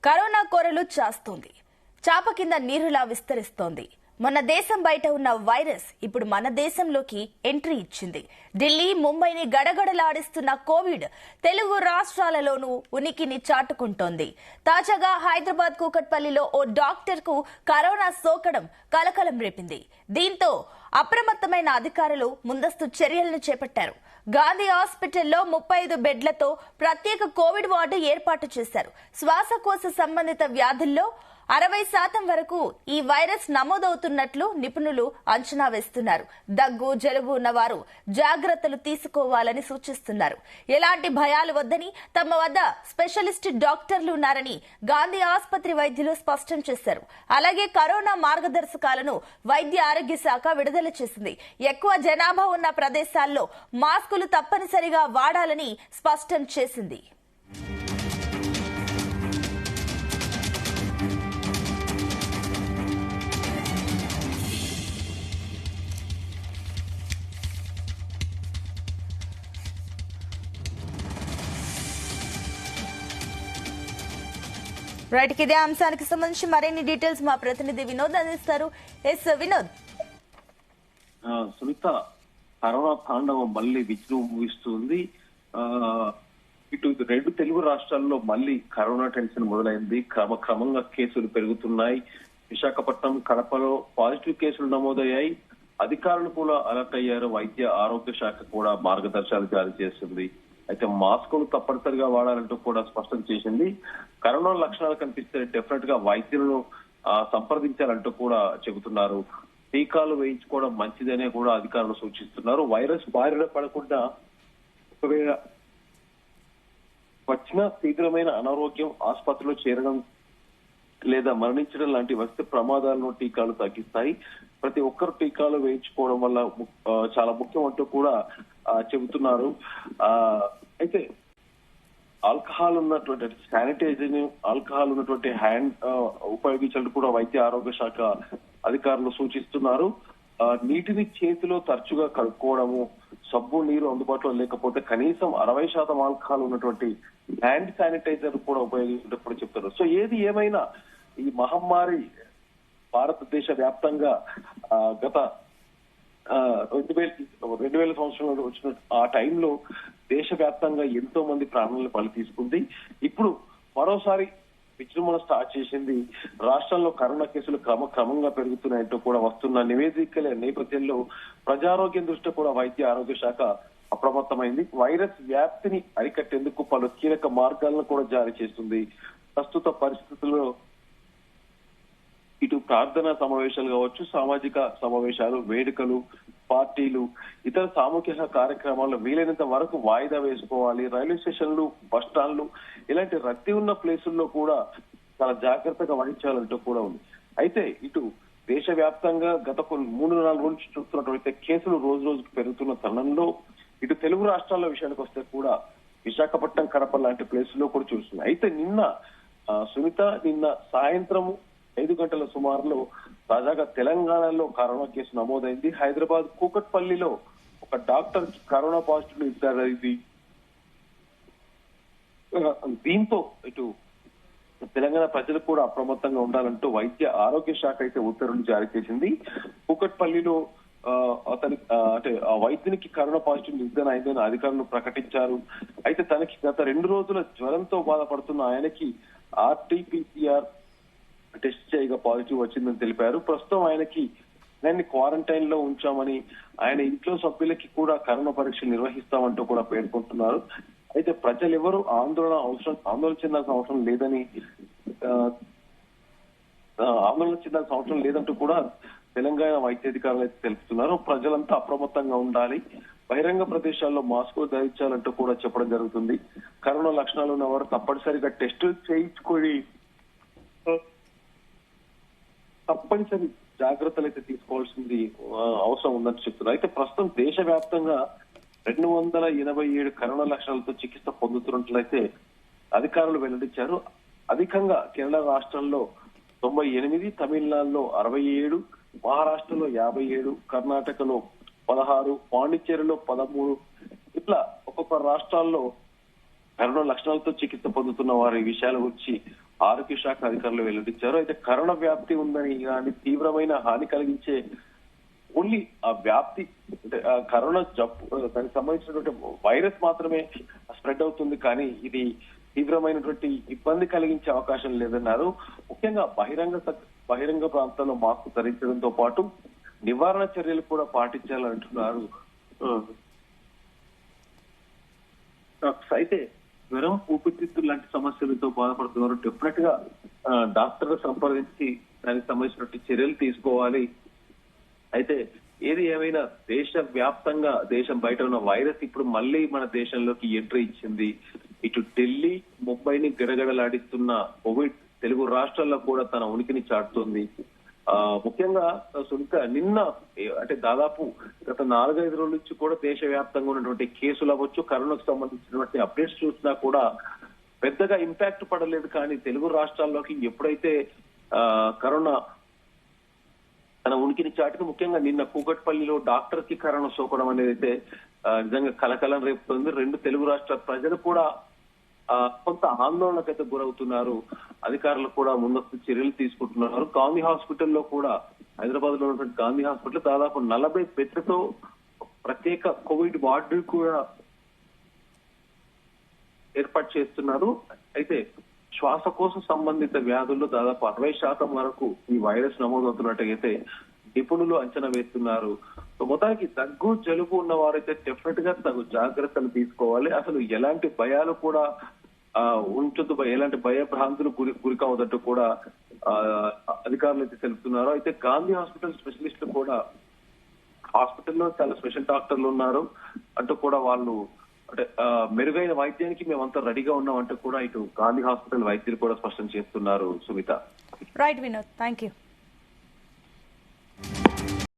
Corona కోరలు చాస్తోంది. చాప కింద నీరులా విస్తరిస్తోంది. మన దేశం బయట ఉన్న వైరస్ ఇప్పుడు మన దేశంలోకి ఎంట్రీ ఇచ్చింది. ఢిల్లీ, ముంబైని గడగడలాడిస్తున్న కోవిడ్ తెలుగు రాష్ట్రాలలోనూ ఉనికిని చాటుకుంటోంది. తాజాగా హైదరాబాద్ కూకట్పల్లిలో ఓ డాక్టర్ కు కరోనా సోకడం కలకలం రేపింది. దీంతో అప్రమత్తమైన అధికారులు ముందస్తు చర్యలను చేపట్టారు. గాంధీ హాస్పిటల్లో 35 బెడ్లతో ప్రత్యేక కోవిడ్ వార్డు ఏర్పాటు చేశారు. శ్వాసకోశ సంబంధిత వ్యాధుల్లో 60% వరకు ఈ వైరస్ నమోదవుతున్నట్లు నిపుణులు అంచనా వేస్తున్నారు. దగ్గు, జలుబు ఉన్నవారు జాగ్రత్తలు తీసుకోవాలని సూచిస్తున్నారు. ఎలాంటి భయాలు వద్దని, తమ వద్ద స్పెషలిస్ట్ డాక్టర్లు ఉన్నారని గాంధీ ఆసుపత్రి వైద్యులు స్పష్టం చేశారు. అలాగే కరోనా మార్గదర్శకాలను వైద్య ఆరోగ్య శాఖ విడుదల చేసింది. ఎక్కువ జనాభా ఉన్న ప్రదేశాల్లో మాస్కులు తప్పనిసరిగా వాడాలని స్పష్టం చేసింది. రైట్, ఇదే అంశానికి సంబంధించి మరిన్ని డీటెయిల్స్ మా ప్రతినిధి వినోద్ అందిస్తారు. ఎస్ వినోద్. సునీత, కరోనా తాండవం మళ్ళీ విజృంభిస్తుంది. ఇటు 2 తెలుగు రాష్ట్రాల్లో మళ్ళీ కరోనా టెన్షన్ మొదలైంది. క్రమంగా కేసులు పెరుగుతున్నాయి. విశాఖపట్నం, కడపలో పాజిటివ్ కేసులు నమోదయ్యాయి. అధికారులు కూడా అలర్ట్ అయ్యారు. వైద్య ఆరోగ్య శాఖ కూడా మార్గదర్శకాలు జారీ చేస్తుంది. అయితే మాస్కులు తప్పనిసరిగా వాడాలంటూ కూడా స్పష్టం చేసింది. కరోనా లక్షణాలు కనిపిస్తే డెఫినెట్ గా వైద్యులను సంప్రదించాలంటూ కూడా చెబుతున్నారు. టీకాలు వేయించుకోవడం మంచిదనే కూడా అధికారులు సూచిస్తున్నారు. వైరస్ బారిన పడకుండా ఒకవేళ వచ్చిన తీవ్రమైన అనారోగ్యం, ఆసుపత్రిలో చేరడం లేదా మరణించడం లాంటి వస్తే ప్రమాదాలను టీకాలు తగ్గిస్తాయి. ప్రతి ఒక్కరు టీకాలు వేయించుకోవడం వల్ల చాలా ముఖ్యం అంటూ కూడా చెబుతున్నారు. అయితే ఆల్కహాల్ ఉన్నటువంటి శానిటైజర్, ఆల్కహాల్ ఉన్నటువంటి హ్యాండ్ ఉపయోగించాలని కూడా వైద్య ఆరోగ్య శాఖ అధికారులు సూచిస్తున్నారు. నీటిని చేతిలో తరచుగా కలుపుకోవడము, సబ్బు నీరు అందుబాటులో లేకపోతే కనీసం 60% ఆల్కహాల్ ఉన్నటువంటి హ్యాండ్ శానిటైజర్ కూడా ఉపయోగించినప్పుడు చెప్తారు. సో ఏది ఏమైనా ఈ మహమ్మారి భారతదేశ వ్యాప్తంగా గత 2000 సంవత్సరంలో వచ్చిన ఆ టైంలో దేశవ్యాప్తంగా ఎంతో మంది ప్రాణాలను బలి తీసుకుంది. ఇప్పుడు మరోసారి విజృంభణ స్టార్ట్ చేసింది. రాష్ట్రంలో కరోనా కేసులు క్రమంగా పెరుగుతున్నాయంటూ కూడా వస్తున్న నివేదికల నేపథ్యంలో ప్రజారోగ్యం దృష్ట్యా కూడా వైద్య ఆరోగ్య శాఖ అప్రమత్తమైంది. వైరస్ వ్యాప్తిని అరికట్టేందుకు పలు కీలక మార్గాలను కూడా జారీ చేస్తుంది. ప్రస్తుత పరిస్థితుల్లో ఇటు ప్రార్థనా సమావేశాలు కావచ్చు, సామాజిక సమావేశాలు, వేడుకలు, పార్టీలు, ఇతర సామూహిక కార్యక్రమాల్లో వీలైనంత వరకు వాయిదా వేసుకోవాలి. రైల్వే స్టేషన్లు, బస్ స్టాండ్లు ఇలాంటి రద్దీ ఉన్న ప్లేసుల్లో కూడా చాలా జాగ్రత్తగా వహించాలంటూ కూడా ఉంది. అయితే ఇటు దేశవ్యాప్తంగా గత 3-4 రోజుల నుంచి చూస్తున్నటువంటి కేసులు రోజు రోజుకు పెరుగుతున్న తరుణంలో ఇటు తెలుగు రాష్ట్రాల విషయానికి వస్తే కూడా విశాఖపట్నం, కడప లాంటి ప్లేసుల్లో కూడా చూస్తుంది. అయితే సునీత, నిన్న సాయంత్రం 5 గంటల సుమారులో తాజాగా తెలంగాణలో కరోనా కేసు నమోదైంది. హైదరాబాద్ కూకట్పల్లిలో ఒక డాక్టర్ కరోనా పాజిటివ్ నిర్ధారైంది. దీంతో ఇటు తెలంగాణ ప్రజలు కూడా అప్రమత్తంగా ఉండాలంటూ వైద్య ఆరోగ్య శాఖ అయితే ఉత్తర్వులు జారీ చేసింది. కూకట్పల్లిలో ఆ వైద్యునికి కరోనా పాజిటివ్ నిర్ధారణ అయిందని అధికారులు ప్రకటించారు. అయితే తనకి గత 2 రోజుల జ్వరంతో బాధపడుతున్న ఆయనకి RT-PCR టెస్ట్ చేయగా పాజిటివ్ వచ్చిందని తెలిపారు. ప్రస్తుతం ఆయన్ని క్వారంటైన్ లో ఉంచామని, ఆయన ఇంట్లో సభ్యులకి కూడా కరోనా పరీక్షలు నిర్వహిస్తామంటూ కూడా పేర్కొంటున్నారు. అయితే ప్రజలు ఎవరు ఆందోళన చెందాల్సిన అవసరం లేదంటూ కూడా తెలంగాణ వైద్యాధికారులు అయితే తెలుపుతున్నారు. ప్రజలంతా అప్రమత్తంగా ఉండాలి, బహిరంగ ప్రదేశాల్లో మాస్కులు ధరించాలంటూ కూడా చెప్పడం జరుగుతుంది. కరోనా లక్షణాలు ఉన్నవారు తప్పనిసరిగా టెస్టులు చేయించుకొని తప్పనిసరి జాగ్రత్తలు అయితే తీసుకోవాల్సింది అవసరం ఉందని చెప్తున్నారు. అయితే ప్రస్తుతం దేశవ్యాప్తంగా 287 కరోనా లక్షణాలతో చికిత్స పొందుతున్నట్లయితే అధికారులు వెల్లడించారు. అధికంగా కేరళ రాష్ట్రంలో 98, తమిళనాడులో 67, మహారాష్ట్రలో 57, కర్ణాటకలో 16, పాండిచ్చేరిలో 13 ఇట్లా ఒక్కొక్క రాష్ట్రాల్లో కరోనా లక్షణాలతో చికిత్స పొందుతున్న వారి విషయాల గురించి ఆరోగ్య శాఖ అధికారులు వెల్లడించారు. అయితే కరోనా వ్యాప్తి ఉందని కానీ తీవ్రమైన హాని కలిగించే ఓన్లీ ఆ వ్యాప్తి అంటే ఆ కరోనా జబ్బు దానికి సంబంధించినటువంటి వైరస్ మాత్రమే స్ప్రెడ్ అవుతుంది, కానీ ఇది తీవ్రమైనటువంటి ఇబ్బంది కలిగించే అవకాశం లేదన్నారు. ముఖ్యంగా బహిరంగ ప్రాంతాల్లో మాస్క్ ధరించడంతో పాటు నివారణ చర్యలు కూడా పాటించాలంటున్నారు. అయితే జ్వరం, ఊపిరితిత్తులు లాంటి సమస్యలతో బాధపడుతున్నారు. డెఫినెట్ గా డాక్టర్ సంప్రదించి దానికి సంబంధించినటువంటి చర్యలు తీసుకోవాలి. అయితే ఏది ఏమైనా దేశవ్యాప్తంగా దేశం బయట ఉన్న వైరస్ ఇప్పుడు మళ్ళీ మన దేశంలోకి ఎంట్రీ ఇచ్చింది. ఇటు ఢిల్లీ, ముంబైని గడగడలాడిస్తున్న కోవిడ్ తెలుగు రాష్ట్రాల్లో కూడా తన ఉనికిని చాటుతోంది. ముఖ్యంగా సునీత నిన్న అంటే దాదాపు గత 4-5 రోజుల నుంచి కూడా దేశవ్యాప్తంగా ఉన్నటువంటి కేసులు అవ్వచ్చు, కరోనాకు సంబంధించినటువంటి అప్డేట్స్ చూసినా కూడా పెద్దగా ఇంపాక్ట్ పడలేదు. కానీ తెలుగు రాష్ట్రాల్లోకి ఎప్పుడైతే కరోనా తన ఉనికిని చాటుకు ముఖ్యంగా నిన్న కూకట్పల్లిలో డాక్టర్ కి కరోనా సోకడం అనేది అయితే నిజంగా కలకలం రేపుతోంది. 2 తెలుగు రాష్ట్ర ప్రజలు కూడా కొంత ఆందోళనకైతే గురవుతున్నారు. అధికారులు కూడా ముందస్తు చర్యలు తీసుకుంటున్నారు. గాంధీ హాస్పిటల్లో కూడా, హైదరాబాద్ లో ఉన్నటువంటి గాంధీ హాస్పిటల్ దాదాపు 40 బెడ్లతో ప్రత్యేక కోవిడ్ వార్డు కూడా ఏర్పాటు చేస్తున్నారు. అయితే శ్వాసకోశ సంబంధిత వ్యాధుల్లో దాదాపు 60% వరకు ఈ వైరస్ నమోదవుతున్నట్టయితే నిపుణులు అంచనా వేస్తున్నారు. మొత్తానికి దగ్గు, జలుబు ఉన్న వారైతే డెఫినెట్ గా తగు జాగ్రత్తలు తీసుకోవాలి. అసలు ఎలాంటి భయాలు కూడా ఉంచొద్దు, ఎలాంటి భయభ్రాంతులు గురి కావద్దంటూ కూడా అధికారులు అయితే తెలుపుతున్నారు. అయితే గాంధీ హాస్పిటల్ స్పెషలిస్టులు కూడా హాస్పిటల్లో చాలా స్పెషల్ డాక్టర్లు ఉన్నారు అంటూ కూడా వాళ్ళు అంటే మెరుగైన వైద్యానికి మేమంతా రెడీగా ఉన్నామంటూ కూడా ఇటు గాంధీ హాస్పిటల్ వైద్యులు కూడా స్పష్టం చేస్తున్నారు. Sumitha. Right Vinod, thank you.